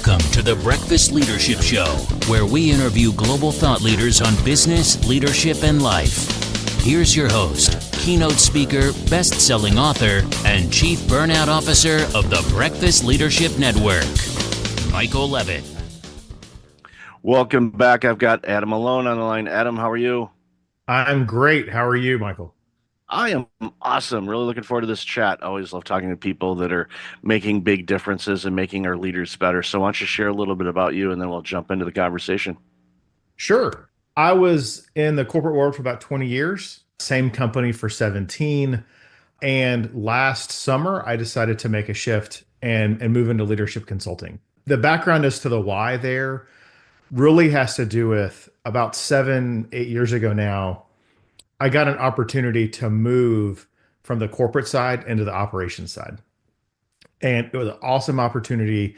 Welcome to the Breakfast Leadership Show, where we interview global thought leaders on business, leadership, and life. Here's your host, keynote speaker, best-selling author, and chief burnout officer of the Breakfast Leadership Network, Michael Levitt. Welcome back. I've got Adam Malone on the line. Adam, how are you? I'm great. How are you, Michael? I am awesome. Really looking forward to this chat. I always love talking to people that are making big differences and making our leaders better. So why don't you share a little bit about you, and then we'll jump into the conversation. Sure. I was in the corporate world for about 20 years, same company for 17. And last summer, I decided to make a shift and move into leadership consulting. The background as to the why there really has to do with about 7, 8 years ago now, I got an opportunity to move from the corporate side into the operations side. And it was an awesome opportunity,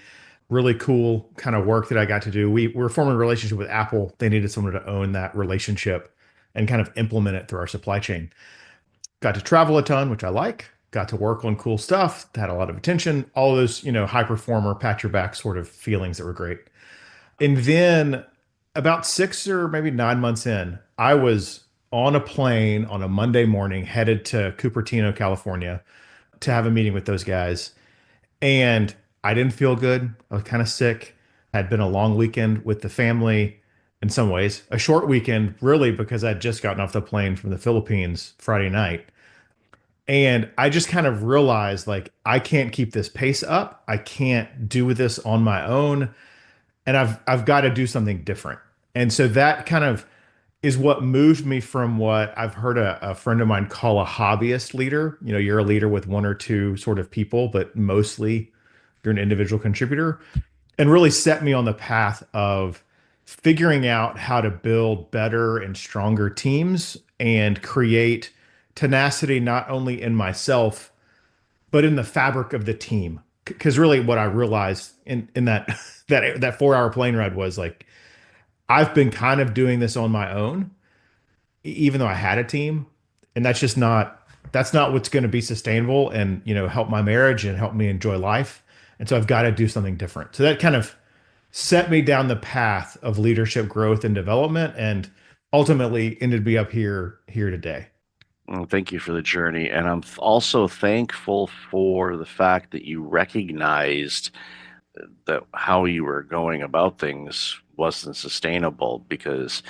really cool kind of work that I got to do. We were forming a relationship with Apple. They needed someone to own that relationship and kind of implement it through our supply chain. Got to travel a ton, which I like. Got to work on cool stuff, had a lot of attention, all those, high performer, pat your back sort of feelings that were great. And then about 6 or maybe 9 months in, I was on a plane on a Monday morning headed to Cupertino, California to have a meeting with those guys. And I didn't feel good. I was kind of sick. Had been a long weekend with the family in some ways, a short weekend, really, because I'd just gotten off the plane from the Philippines Friday night. And I just kind of realized like, I can't keep this pace up. I can't do this on my own. And I've got to do something different. And so that kind of is what moved me from what I've heard a friend of mine call a hobbyist leader. You're a leader with one or two sort of people, but mostly you're an individual contributor, and really set me on the path of figuring out how to build better and stronger teams and create tenacity, not only in myself, but in the fabric of the team. Because really what I realized in that that 4 hour plane ride was like, I've been kind of doing this on my own, even though I had a team, and that's not what's going to be sustainable and, help my marriage and help me enjoy life. And so I've got to do something different. So that kind of set me down the path of leadership growth and development, and ultimately ended me up here today. Well, thank you for the journey. And I'm also thankful for the fact that you recognized that how you were going about things wasn't sustainable, because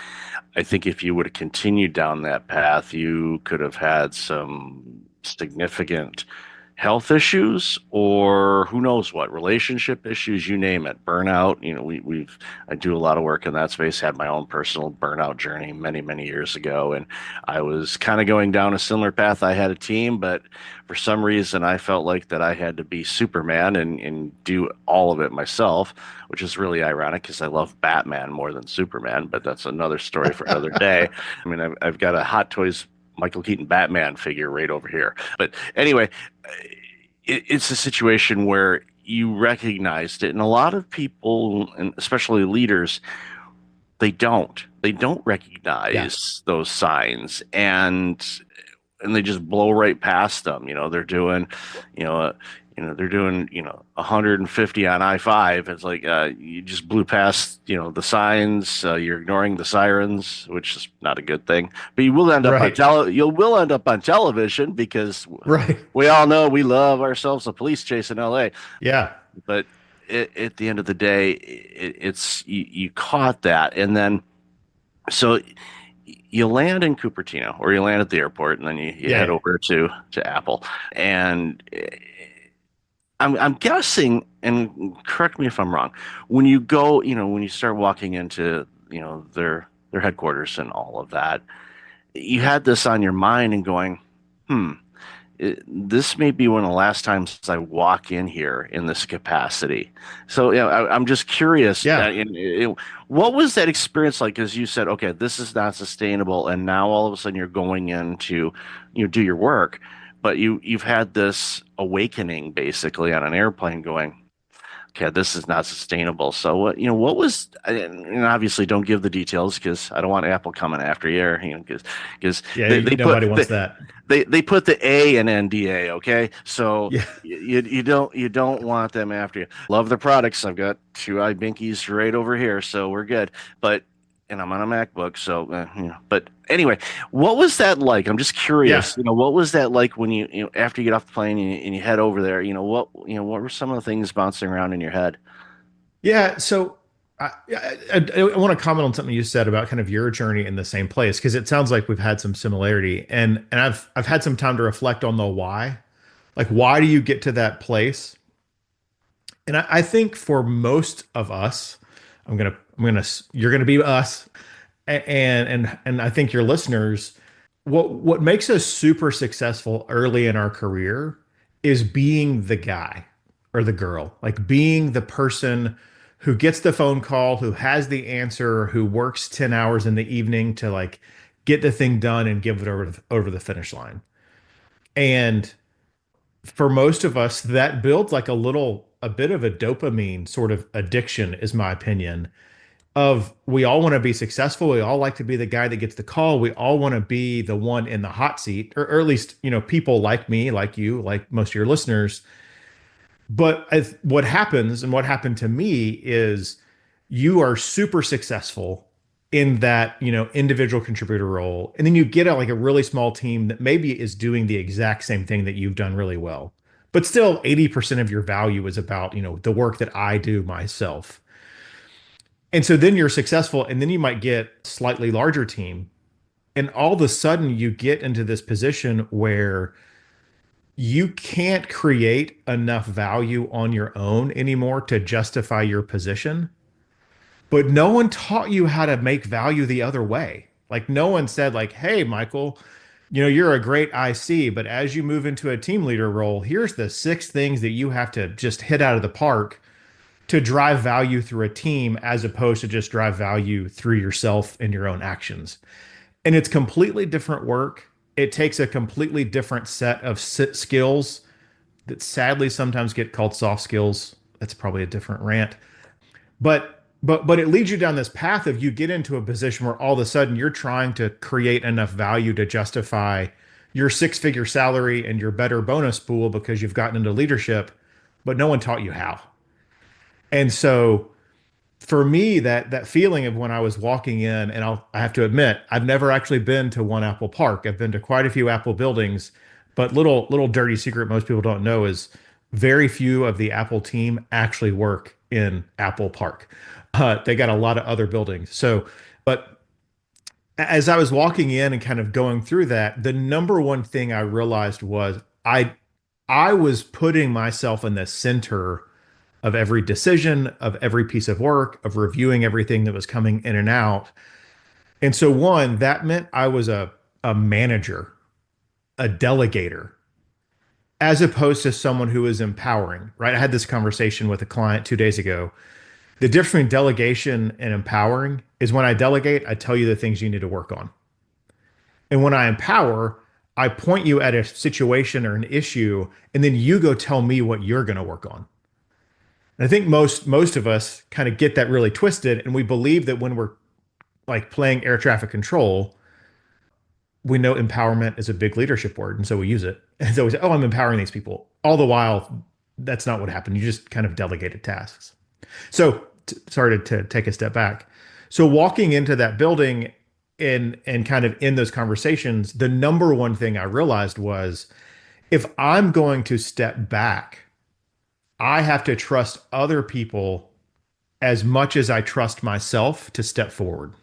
I think if you would have continued down that path, you could have had some significant health issues, or who knows what, relationship issues, you name it, burnout. I do a lot of work in that space, had my own personal burnout journey many, many years ago. And I was kind of going down a similar path. I had a team, but for some reason I felt like that I had to be Superman and do all of it myself, which is really ironic because I love Batman more than Superman, but that's another story for another day. I mean, I've got a Hot Toys Michael Keaton Batman figure right over here. But anyway, it's a situation where you recognized it, and a lot of people, and especially leaders, they don't Yeah. recognize those signs, and they just blow right past them. You know, they're doing 150 on I-5. It's like you just blew past the signs. You're ignoring the sirens, which is not a good thing. But Right. you will end up on television, because Right. we all know we love ourselves a police chase in L.A. Yeah. But at the end of the day, it's you caught that, and then so you land in Cupertino, or you land at the airport, and then you head Yeah. over to Apple. And I'm guessing, and correct me if I'm wrong, when you go, when you start walking into, their headquarters and all of that, you had this on your mind and going, hmm, this may be one of the last times I walk in here in this capacity. So, I'm just curious, Yeah. what was that experience like? Because you said, okay, this is not sustainable, and now all of a sudden you're going in to, do your work, but you've had this awakening basically on an airplane, going, okay, this is not sustainable. So what was, and obviously don't give the details because I don't want Apple coming after you, because Yeah, they nobody put wants that. they put the A in NDA, okay? So Yeah. you don't want them after you. Love the products. I've got two iBinkies right over here, so we're good. But and I'm on a MacBook, so But anyway, what was that like? I'm just Yeah. curious. What was that like when after you get off the plane and you head over there? What were some of the things bouncing around in your head? Yeah. So I want to comment on something you said about kind of your journey in the same place, because it sounds like we've had some similarity, and I've had some time to reflect on the why. Like, why do you get to that place? And I think for most of us, you're gonna be us, and I think your listeners, what makes us super successful early in our career is being the guy or the girl, like being the person who gets the phone call, who has the answer, who works 10 hours in the evening to like get the thing done and give it over the finish line. And for most of us, that builds like a bit of a dopamine sort of addiction, is my opinion. Of we all want to be successful. We all like to be the guy that gets the call. We all want to be the one in the hot seat, or at least, people like me, like you, like most of your listeners. But what happens and what happened to me is you are super successful in that, individual contributor role. And then you get like a really small team that maybe is doing the exact same thing that you've done really well. But still 80% of your value is about, the work that I do myself. And so then you're successful, and then you might get slightly larger team. And all of a sudden you get into this position where you can't create enough value on your own anymore to justify your position. But no one taught you how to make value the other way. Like no one said like, "Hey, Michael, you're a great IC, but as you move into a team leader role, here's the six things that you have to just hit out of the park to drive value through a team as opposed to just drive value through yourself and your own actions." And it's completely different work. It takes a completely different set of skills that sadly sometimes get called soft skills. That's probably a different rant. But it leads you down this path of you get into a position where all of a sudden you're trying to create enough value to justify your six-figure salary and your better bonus pool because you've gotten into leadership, but no one taught you how. And so for me, that feeling of when I was walking in, and I have to admit, I've never actually been to one Apple Park. I've been to quite a few Apple buildings, but little dirty secret most people don't know is very few of the Apple team actually work in Apple Park. They got a lot of other buildings. So, but as I was walking in and kind of going through that, the number one thing I realized was I was putting myself in the center of every decision, of every piece of work, of reviewing everything that was coming in and out. And so, one, that meant I was a manager, a delegator, as opposed to someone who is empowering, right? I had this conversation with a client 2 days ago. The difference between delegation and empowering is when I delegate, I tell you the things you need to work on. And when I empower, I point you at a situation or an issue, and then you go tell me what you're going to work on. And I think most of us kind of get that really twisted, and we believe that when we're like playing air traffic control, we know empowerment is a big leadership word, and so we use it. And so we say, "Oh, I'm empowering these people." All the while, that's not what happened. You just kind of delegated tasks. So, sorry to take a step back. So, walking into that building and kind of in those conversations, the number one thing I realized was if I'm going to step back, I have to trust other people as much as I trust myself to step forward.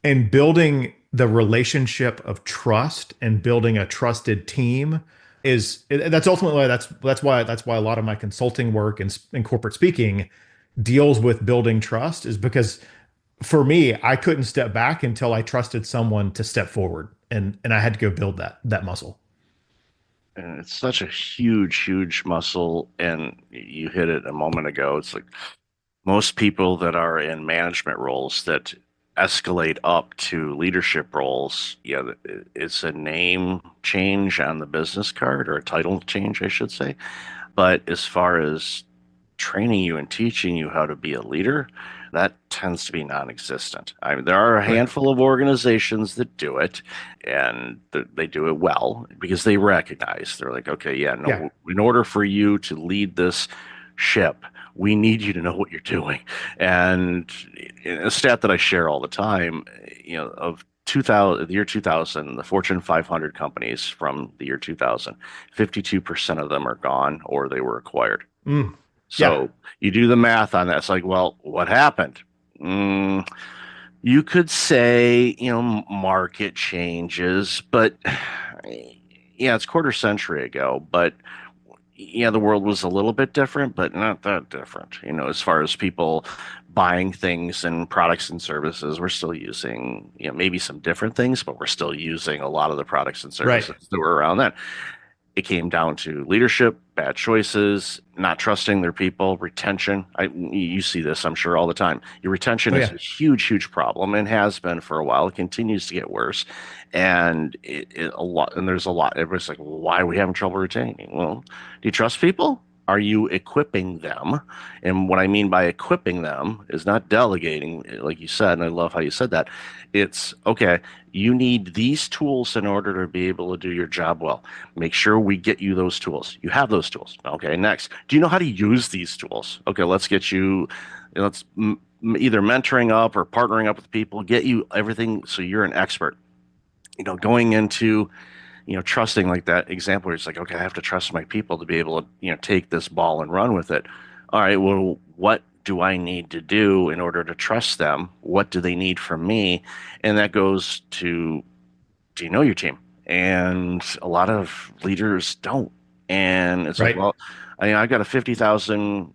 And building the relationship of trust and building a trusted team is that's ultimately that's why a lot of my consulting work and corporate speaking deals with building trust, is because for me, I couldn't step back until I trusted someone to step forward, and I had to go build that muscle. And it's such a huge muscle, and you hit it a moment ago. It's like most people that are in management roles that escalate up to leadership roles, yeah, it's a name change on the business card, or a title change, I should say. But as far as training you and teaching you how to be a leader, that tends to be non-existent. I mean, there are a Right. handful of organizations that do it, and they do it well because they recognize, they're like, okay, yeah, Yeah. no, in order for you to lead this ship, we need you to know what you're doing. And a stat that I share all the time, of 2000, the year 2000, the Fortune 500 companies from the year 2000, 52% of them are gone or they were acquired. Mm. Yeah. So you do the math on that. It's like, well, what happened? Mm, you could say, market changes, but yeah, it's quarter century ago, but yeah, the world was a little bit different, but not that different. As far as people buying things and products and services, we're still using, maybe some different things, but we're still using a lot of the products and Right. services that were around then. It came down to leadership, bad choices, not trusting their people, retention. You see this, I'm sure, all the time. Your retention Oh is yeah. a huge, huge problem and has been for a while. It continues to get worse, and a lot. And there's a lot. Everybody's like, well, "Why are we having trouble retaining?" Well, do you trust people? Are you equipping them? And what I mean by equipping them is not delegating, like you said, and I love how you said that. It's okay. You need these tools in order to be able to do your job well. Make sure we get you those tools. You have those tools. Okay, next. Do you know how to use these tools? Okay, let's get you, let's either mentoring up or partnering up with people, get you everything so you're an expert. Going into, trusting, like that example where it's like, okay, I have to trust my people to be able to, take this ball and run with it. All right, well, what do I need to do in order to trust them? What do they need from me? And that goes to, do you know your team? And a lot of leaders don't. And it's like, Right. well, I got a 50,000,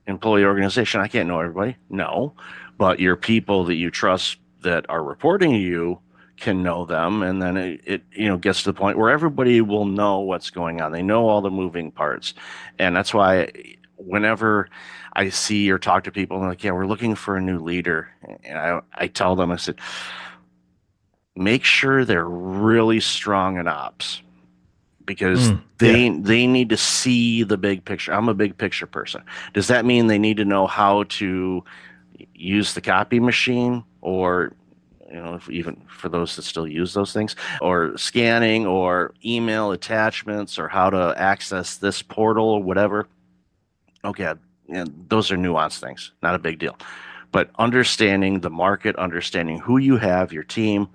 employee organization. I can't know everybody. No, but your people that you trust that are reporting to you can know them. And then it gets to the point where everybody will know what's going on. They know all the moving parts. And that's why whenever I see or talk to people, and they're like, yeah, we're looking for a new leader. And I tell them, I said, make sure they're really strong in ops because Yeah. they need to see the big picture. I'm a big picture person. Does that mean they need to know how to use the copy machine, or if, even for those that still use those things, or scanning or email attachments, or how to access this portal or whatever? Okay, and those are nuanced things, not a big deal. But understanding the market, understanding who you have, your team,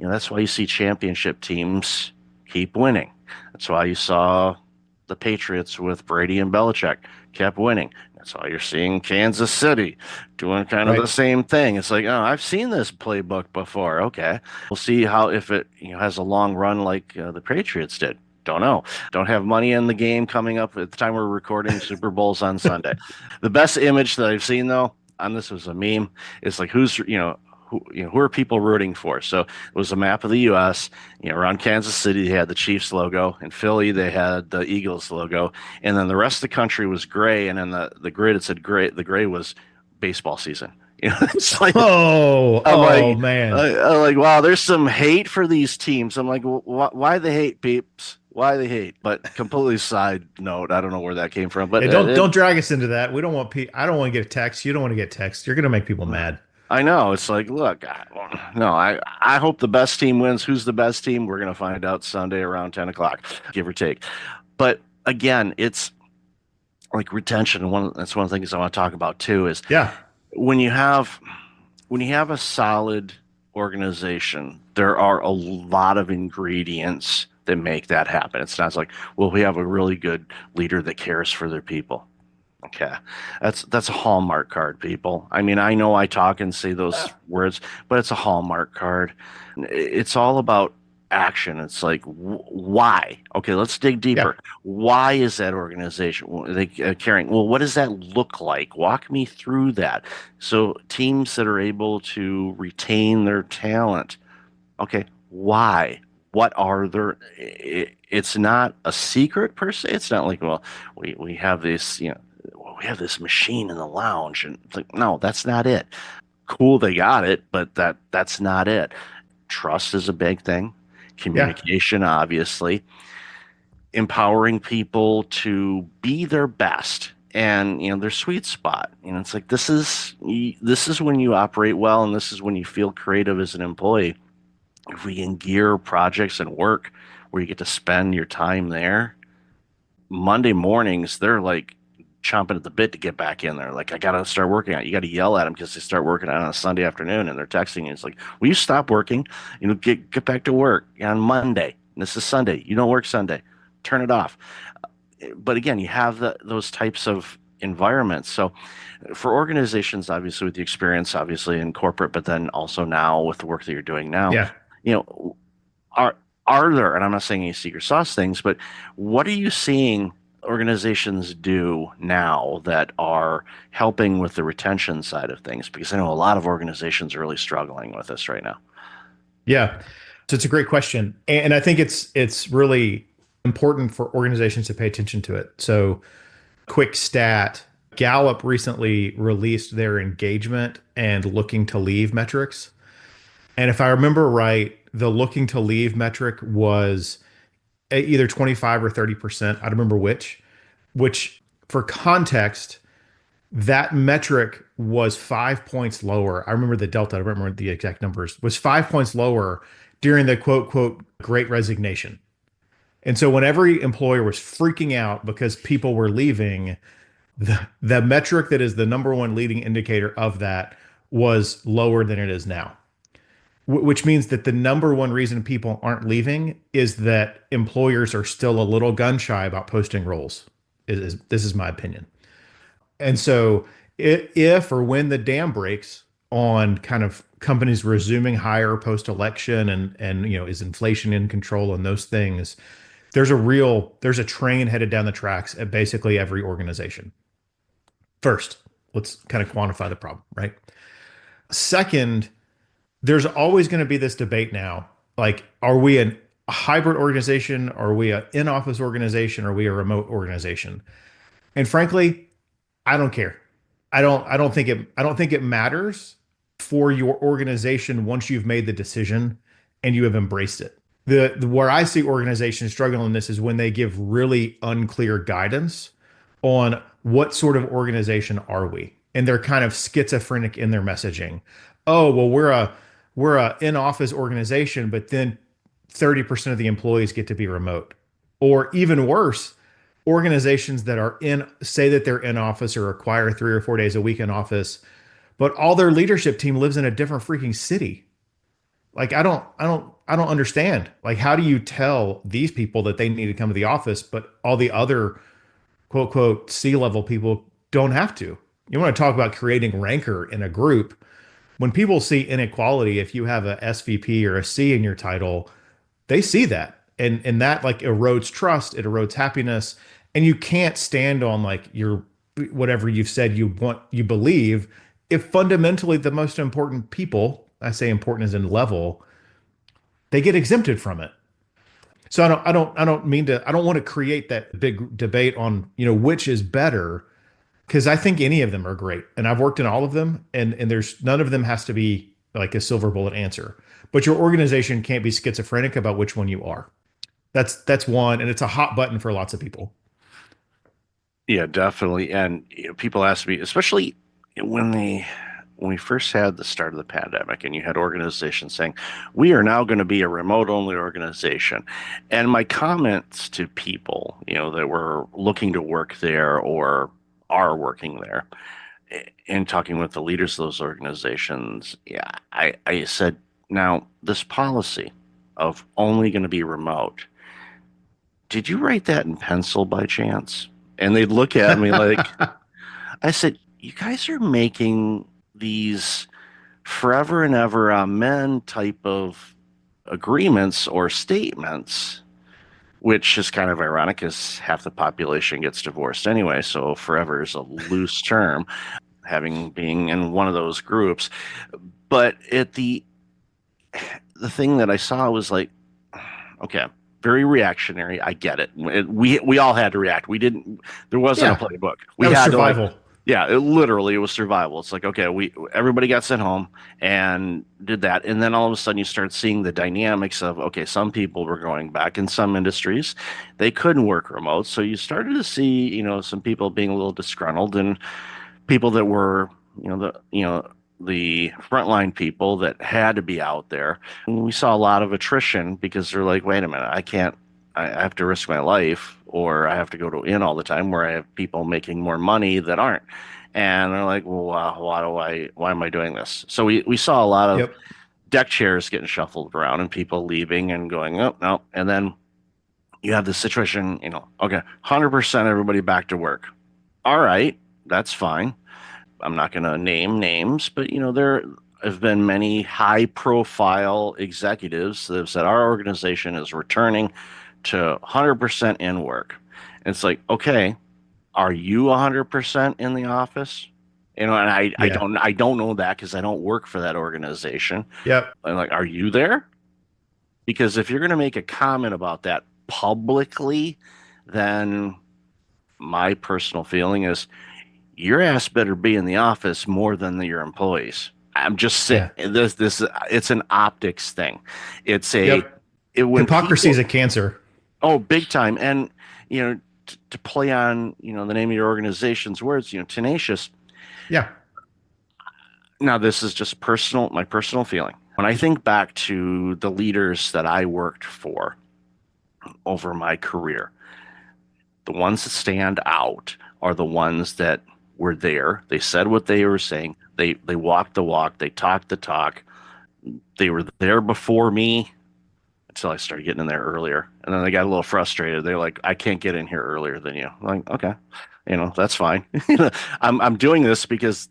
that's why you see championship teams keep winning. That's why you saw the Patriots with Brady and Belichick kept winning. That's why you're seeing Kansas City doing kind of the Right. same thing. It's like, oh, I've seen this playbook before. Okay, we'll see how, if it has a long run like the Patriots did. Don't know. Don't have money in the game coming up at the time we're recording. Super Bowl's on Sunday. The best image that I've seen, though, and this was a meme, is like, who are people rooting for? So it was a map of the U.S. Around Kansas City, they had the Chiefs logo. In Philly, they had the Eagles logo, and then the rest of the country was gray. And then the grid, it said gray. The gray was baseball season. It's like, Oh, I'm oh like, man. I'm like, wow, there's some hate for these teams. I'm like, why the hate, peeps? Why the hate? But completely side note, I don't know where that came from, but Yeah, don't drag us into that. We don't want I don't want to get text. You don't want to get text. You're gonna make people mad. I know. It's like, look, no, I hope the best team wins. Who's the best team? We're going to find out Sunday around 10 o'clock, give or take. But again, it's like retention. And that's one of the things I want to talk about too, is Yeah. when you have a solid organization, there are a lot of ingredients that make that happen. It's not like, well, we have a really good leader that cares for their people. Okay, that's a Hallmark card, people. I mean, I know I talk and say those words, but it's a Hallmark card. It's all about action. It's like, why? Okay, let's dig Yeah. deeper. Why is that organization they caring? Well, what does that look like? Walk me through that. So teams that are able to retain their talent. Okay, why? What are their? It's not a secret per se. It's not like, well, we have this, we have this machine in the lounge, and it's like, no, that's not it. Cool, they got it, but that's not it. Trust is a big thing. Yeah. Communication, obviously. Empowering people to be their best and their sweet spot. It's like this is when you operate well, and this is when you feel creative as an employee. If we can gear projects and work where you get to spend your time there, Monday mornings they're like chomping at the bit to get back in there. Like, I gotta start working on it. You got to yell at them because they start working on a Sunday afternoon and they're texting you. It's like, will you stop working? Get back to work on Monday. And this is Sunday. You don't work Sunday. Turn it off. But again, you have those types of environments. So for organizations, obviously with the experience, obviously in corporate, but then also now with the work that you're doing now, Yeah. you know, are there, and I'm not saying any secret sauce things, but what are you seeing organizations do now that are helping with the retention side of things? Because I know a lot of organizations are really struggling with this right now. Yeah. So it's a great question. And I think it's really important for organizations to pay attention to it. So quick stat, Gallup recently released their engagement and looking to leave metrics. And if I remember right, the looking to leave metric was either 25 or 30%. I don't remember which for context, that metric was 5 points lower. I remember the delta, I don't remember the exact numbers, was 5 points lower during the quote great resignation. And so when every employer was freaking out because people were leaving, the metric that is the number one leading indicator of that was lower than it is now. Which means that the number one reason people aren't leaving is that employers are still a little gun shy about posting roles. This is my opinion. And so if or when the dam breaks on kind of companies resuming hire post election and is inflation in control and those things, there's a train headed down the tracks at basically every organization. First, let's kind of quantify the problem, right? Second, there's always going to be this debate now. Like, are we a hybrid organization? Are we an in-office organization? Are we a remote organization? And frankly, I don't care. I don't think it matters for your organization once you've made the decision and you have embraced it. Where I see organizations struggling in this is when they give really unclear guidance on what sort of organization are we, and they're kind of schizophrenic in their messaging. Oh, well, we're a in-office organization, but then 30% of the employees get to be remote. Or even worse, organizations that say that they're in office or require 3 or 4 days a week in office, but all their leadership team lives in a different freaking city. Like, I don't understand. Like, how do you tell these people that they need to come to the office, but all the other quote C-level people don't have to? You want to talk about creating rancor in a group. When people see inequality, if you have a SVP or a C in your title, they see that. And that like erodes trust, it erodes happiness. And you can't stand on like your whatever you've said you believe if fundamentally the most important people, I say important as in level, they get exempted from it. So I don't want to create that big debate on, which is better, because I think any of them are great. And I've worked in all of them, and there's none of them has to be like a silver bullet answer. But your organization can't be schizophrenic about which one you are. That's one, and it's a hot button for lots of people. Yeah, definitely. And people ask me, especially when we first had the start of the pandemic, and you had organizations saying, we are now going to be a remote only organization. And my comments to people, that were looking to work there or are working there, and talking with the leaders of those organizations, yeah, I said, now this policy of only going to be remote, did you write that in pencil by chance? And they'd look at me like, I said, you guys are making these forever and ever amen type of agreements or statements, which is kind of ironic because half the population gets divorced anyway. So forever is a loose term, being in one of those groups. But the thing that I saw was like, okay, very reactionary. I get it. We all had to react. We didn't. There wasn't Yeah, a playbook. that We was had to survival. Yeah, it was survival. It's like, okay, everybody got sent home and did that. And then all of a sudden you start seeing the dynamics of, okay, some people were going back in some industries. They couldn't work remote. So you started to see, some people being a little disgruntled and people that were, the frontline people that had to be out there. And we saw a lot of attrition because they're like, wait a minute, I have to risk my life or I have to go to in all the time where I have people making more money that aren't. And they're like, well, why am I doing this? So we saw a lot of Yep. deck chairs getting shuffled around and people leaving and going, oh, no. And then you have this situation, okay, 100% everybody back to work. All right, that's fine. I'm not going to name names, but there have been many high profile executives that have said our organization is returning to 100% in work. And it's like, okay, are you 100% in the office? And Yeah. I don't know that because I don't work for that organization. Yep. I'm like, are you there? Because if you're going to make a comment about that publicly, then my personal feeling is your ass better be in the office more than your employees. I'm just saying Yeah. this it's an optics thing. It's a Yep. it when Hypocrisy is people a cancer. oh big time and to play on the name of your organization's words, tenacious. Yeah. Now this is just my personal feeling. When I think back to the leaders that I worked for over my career, the ones that stand out are the ones that were there. They said what they were saying. They walked the walk. They talked the talk. They were there before me until I started getting in there earlier. And then they got a little frustrated. They're like, I can't get in here earlier than you. I'm like, okay, that's fine. I'm doing this because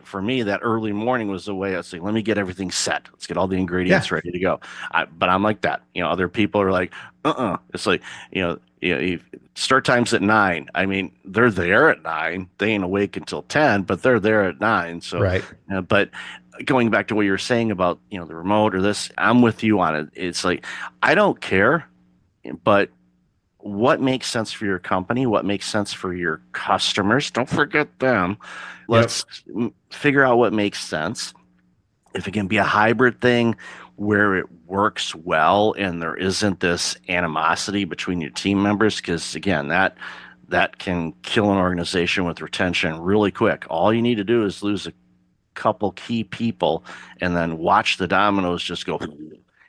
for me, that early morning was the way I was saying, let me get everything set. Let's get all the ingredients Yeah. ready to go. But I'm like that. Other people are like, It's like, start time's at 9. I mean, they're there at 9. They ain't awake until 10, but they're there at 9. So, Right. but going back to what you were saying about the remote or this, I'm with you on it. It's like I don't care, but what makes sense for your company, what makes sense for your customers, don't forget them. Yep. Let's figure out what makes sense. If it can be a hybrid thing where it works well and there isn't this animosity between your team members, because again, that can kill an organization with retention really quick. All you need to do is lose a couple key people and then watch the dominoes just go.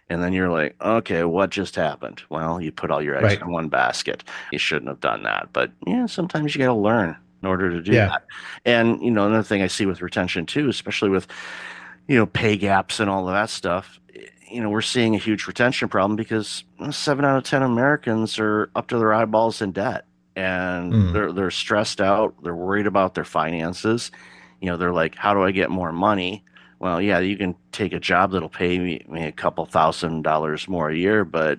And then you're like, okay, what just happened? Well, you put all your eggs Right. in one basket. You shouldn't have done that. But yeah, sometimes you got to learn in order to do Yeah. that. And, another thing I see with retention too, especially with, pay gaps and all of that stuff, we're seeing a huge retention problem because 7 out of 10 Americans are up to their eyeballs in debt and Mm. they're stressed out. They're worried about their finances. They're like, how do I get more money? Well, yeah, you can take a job that'll pay me a couple $1,000s more a year, but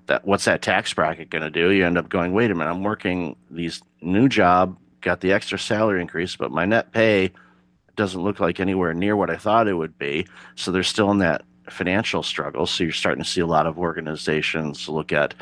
that what's that tax bracket going to do? You end up going, wait a minute, I'm working these new job, got the extra salary increase, but my net pay doesn't look like anywhere near what I thought it would be. So they're still in that financial struggle. So you're starting to see a lot of organizations look at,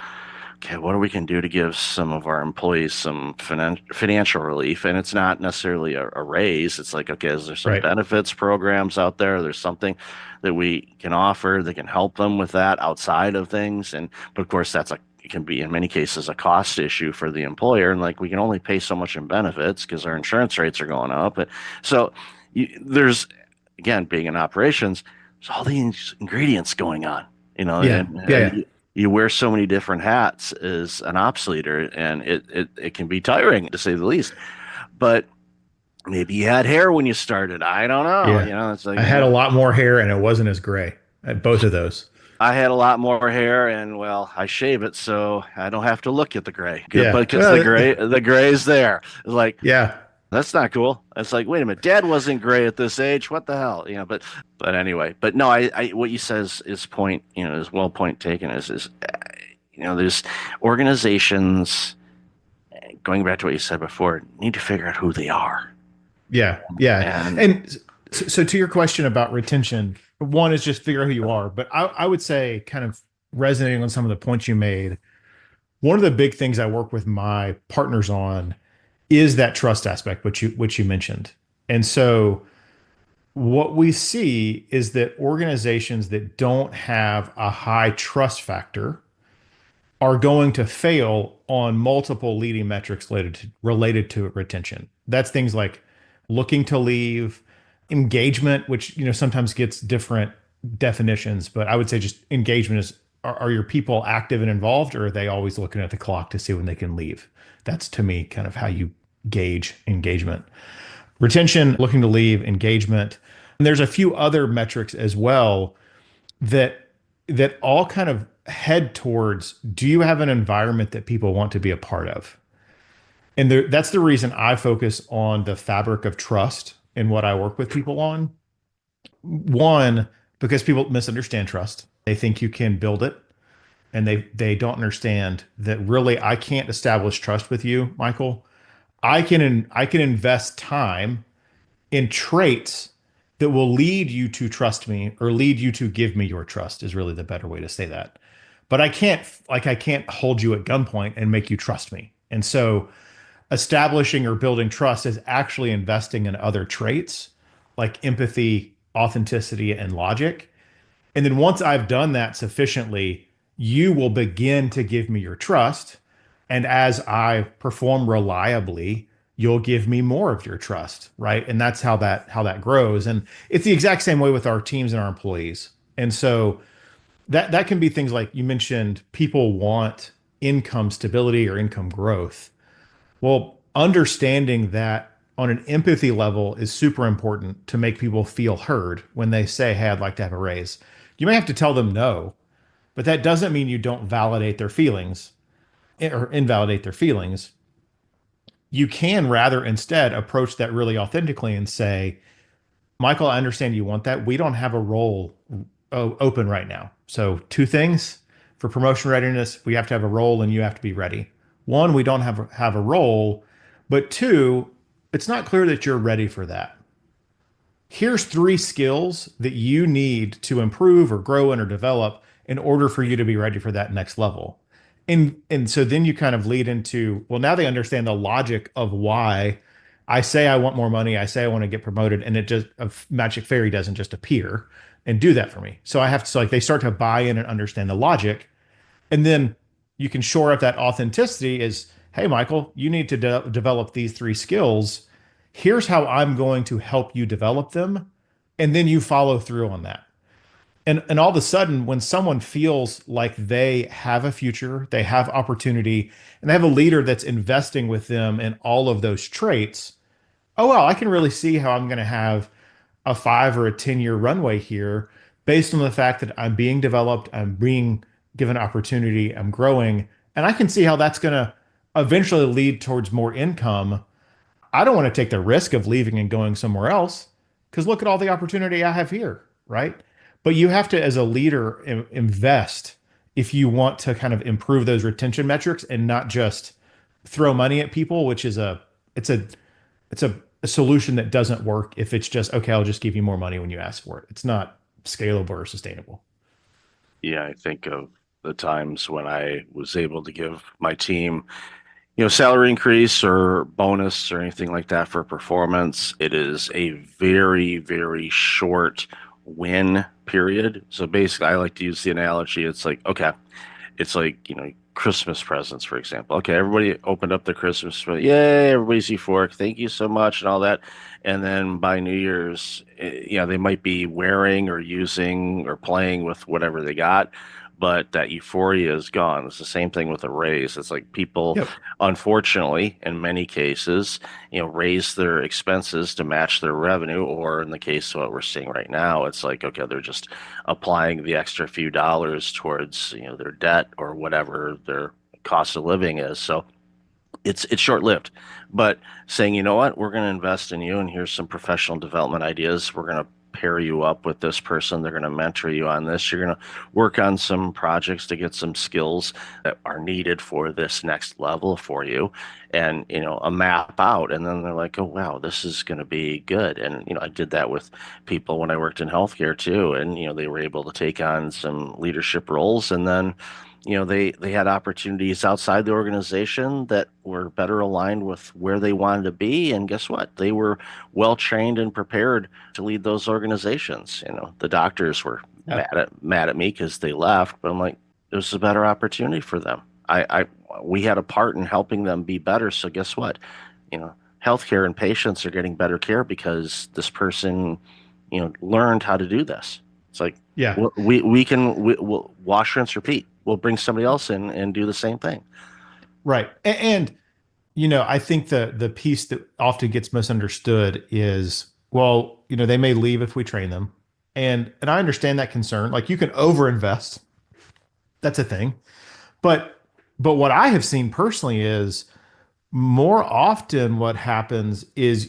okay, what we can do to give some of our employees some financial relief. And it's not necessarily a raise. It's like, okay, is there some Right. benefits programs out there? There's something that we can offer that can help them with that outside of things. But of course, it can be in many cases a cost issue for the employer. And like, we can only pay so much in benefits because our insurance rates are going up. So there's, again, being in operations, there's all these ingredients going on, Yeah. Yeah. Yeah. you wear so many different hats as an ops leader, and it can be tiring to say the least. But maybe you had hair when you started. I don't know. Yeah. It's like I had a lot more hair and it wasn't as gray at both of those. I had a lot more hair, and well, I shave it so I don't have to look at the gray. But Yeah. because the gray is there, it's like Yeah. that's not cool. It's like, wait a minute, Dad wasn't gray at this age. What the hell? But anyway. But no, I what you says is point. Is well point taken. Is there's organizations, going back to what you said before, need to figure out who they are. Yeah. Yeah. And And so to your question about retention, one is just figure out who you are. But I would say, kind of resonating on some of the points you made, one of the big things I work with my partners on is that trust aspect, which you mentioned. And so what we see is that organizations that don't have a high trust factor are going to fail on multiple leading metrics related to retention. That's things like looking to leave, engagement, which sometimes gets different definitions, but I would say just engagement is, are your people active and involved, or are they always looking at the clock to see when they can leave? That's to me kind of how you gauge engagement. Retention, looking to leave, engagement. And there's a few other metrics as well that all kind of head towards, do you have an environment that people want to be a part of? And that's the reason I focus on the fabric of trust in what I work with people on. One, because people misunderstand trust. They think you can build it, and they don't understand that really I can't establish trust with you, Michael. I can invest time in traits that will lead you to trust me, or lead you to give me your trust, is really the better way to say that. But I can't hold you at gunpoint and make you trust me. And so establishing or building trust is actually investing in other traits like empathy, authenticity, and logic. And then once I've done that sufficiently, you will begin to give me your trust. And as I perform reliably, you'll give me more of your trust, right? And that's how that grows. And it's the exact same way with our teams and our employees. And so that can be things like you mentioned, people want income stability or income growth. Well, understanding that on an empathy level is super important to make people feel heard when they say, "Hey, I'd like to have a raise." You may have to tell them no, but that doesn't mean you don't validate their feelings or invalidate their feelings. You can rather instead approach that really authentically and say, "Michael, I understand you want that. We don't have a role open right now. So, two things for promotion readiness: we have to have a role and you have to be ready. One, we don't have a role, but two, it's not clear that you're ready for that. Here's three skills that you need to improve or grow in or develop in order for you to be ready for that next level." And so then you kind of lead into, well, now they understand the logic of why I say I want more money, I say I want to get promoted, and it just a magic fairy doesn't just appear and do that for me. So I have to, so like, they start to buy in and understand the logic. And then you can shore up that authenticity is, "Hey, Michael, you need to develop these three skills. Here's how I'm going to help you develop them." And then you follow through on that. And all of a sudden, when someone feels like they have a future, they have opportunity, and they have a leader that's investing with them in all of those traits, oh, well, I can really see how I'm going to have a 5 or a 10 year runway here based on the fact that I'm being developed, I'm being given opportunity, I'm growing, and I can see how that's going to eventually lead towards more income. I don't want to take the risk of leaving and going somewhere else because look at all the opportunity I have here, right? But you have to, as a leader, invest if you want to kind of improve those retention metrics and not just throw money at people, which is a solution that doesn't work if it's just, okay, I'll just give you more money when you ask for it. It's not scalable or sustainable. Yeah, I think of the times when I was able to give my team, salary increase or bonus or anything like that for performance. It is a very, very short win period. So basically, I like to use the analogy. It's like, okay, it's like, Christmas presents, for example. Okay, everybody opened up their Christmas present. Yay, everybody's euphoric. Thank you so much and all that. And then by New Year's, they might be wearing or using or playing with whatever they got, but that euphoria is gone. It's the same thing with a raise. It's like people, Yep. unfortunately, in many cases, raise their expenses to match their revenue, or in the case of what we're seeing right now, it's like, okay, they're just applying the extra few dollars towards, their debt or whatever their cost of living is. So it's short-lived, but saying, you know what, we're going to invest in you, and here's some professional development ideas. We're going to pair you up with this person. They're going to mentor you on this. You're going to work on some projects to get some skills that are needed for this next level for you, and a map out. And then they're like, oh wow, this is going to be good. And I did that with people when I worked in healthcare too, and they were able to take on some leadership roles, and then they had opportunities outside the organization that were better aligned with where they wanted to be. And guess what? They were well trained and prepared to lead those organizations. The doctors were Yeah. mad at me because they left, but I'm like, it was a better opportunity for them. We had a part in helping them be better. So guess what? Healthcare and patients are getting better care because this person, learned how to do this. It's like, Yeah. we'll wash, rinse, repeat. We'll bring somebody else in and do the same thing. Right. And I think the piece that often gets misunderstood is, well, they may leave if we train them. And I understand that concern. Like, you can overinvest. That's a thing. But what I have seen personally is, more often what happens is,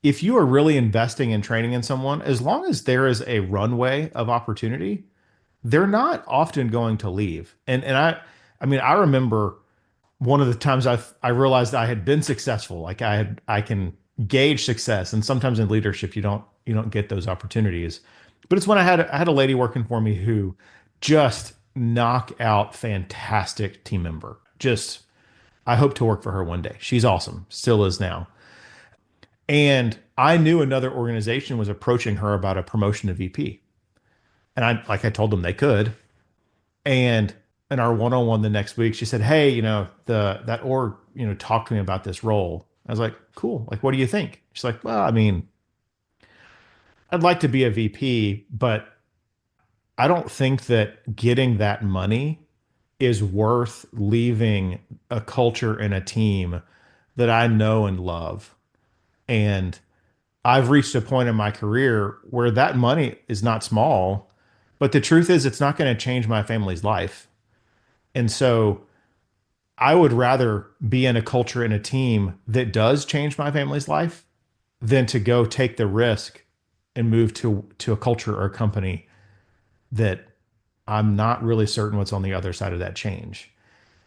if you are really investing in training in someone, as long as there is a runway of opportunity, they're not often going to leave. And I mean, I remember one of the times I realized I had been successful. Like, I can gauge success, and sometimes in leadership you don't get those opportunities. But it's when I had a lady working for me who just knock out fantastic team member. Just, I hope to work for her one day. She's awesome, still is now. And I knew another organization was approaching her about a promotion to VP. And I told them they could. And in our one-on-one the next week, she said, "Hey, that org, talked to me about this role." I was like, "Cool. Like, what do you think?" She's like, "Well, I mean, I'd like to be a VP, but I don't think that getting that money is worth leaving a culture and a team that I know and love. And I've reached a point in my career where that money is not small, but the truth is it's not going to change my family's life. And so I would rather be in a culture and a team that does change my family's life than to go take the risk and move to a culture or a company that I'm not really certain what's on the other side of that change."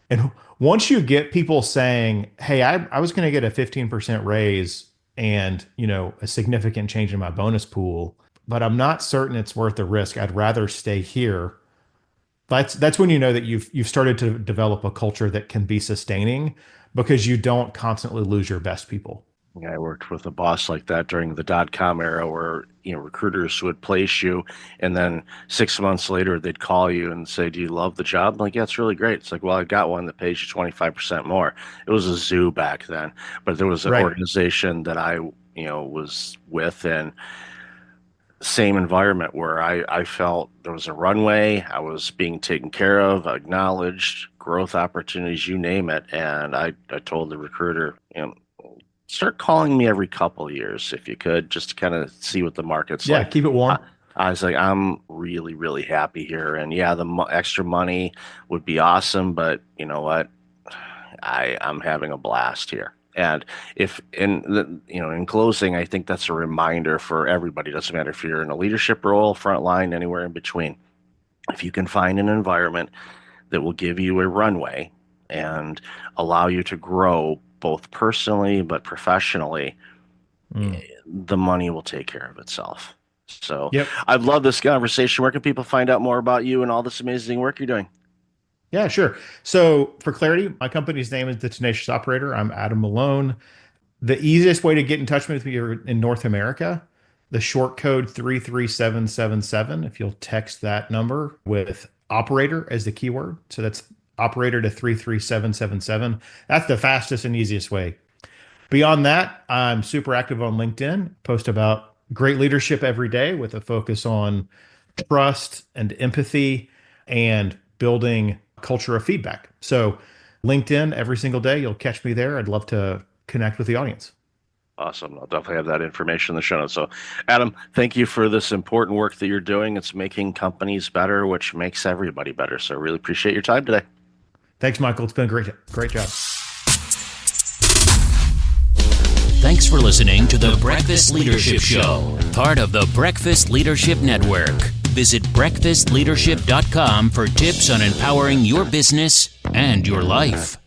And once you get people saying, "Hey, I was going to get a 15% raise and, a significant change in my bonus pool, but I'm not certain it's worth the risk. I'd rather stay here." That's when you know that you've started to develop a culture that can be sustaining, because you don't constantly lose your best people. Yeah, I worked with a boss like that during the .com era, where recruiters would place you, and then 6 months later they'd call you and say, "Do you love the job?" I'm like, "Yeah, it's really great." It's like, "Well, I got one that pays you 25% more." It was a zoo back then, but there was an Right. organization that I was with, and same environment where I felt there was a runway, I was being taken care of, acknowledged, growth opportunities, you name it. And I told the recruiter, start calling me every couple of years if you could, just to kind of see what the market's Yeah, like. keep it warm. I was like, I'm really, really happy here. And yeah, the extra money would be awesome, but you know what? I'm having a blast here. And if in closing, I think that's a reminder for everybody. It doesn't matter if you're in a leadership role, frontline, anywhere in between. If you can find an environment that will give you a runway and allow you to grow both personally but professionally, the money will take care of itself. So Yep. I've loved this conversation. Where can people find out more about you and all this amazing work you're doing? Yeah, sure. So for clarity, my company's name is The Tenacious Operator. I'm Adam Malone. The easiest way to get in touch with me in North America, the short code 33777. If you'll text that number with operator as the keyword. So that's operator to 33777. That's the fastest and easiest way. Beyond that, I'm super active on LinkedIn, post about great leadership every day with a focus on trust and empathy and building culture of feedback. So LinkedIn every single day, you'll catch me there. I'd love to connect with the audience. Awesome. I'll definitely have that information in the show notes. So, Adam, thank you for this important work that you're doing. It's making companies better, which makes everybody better. So I really appreciate your time today. Thanks, Michael. It's been a great job. Thanks for listening to the Breakfast Leadership Show, part of the Breakfast Leadership Network. Visit breakfastleadership.com for tips on empowering your business and your life.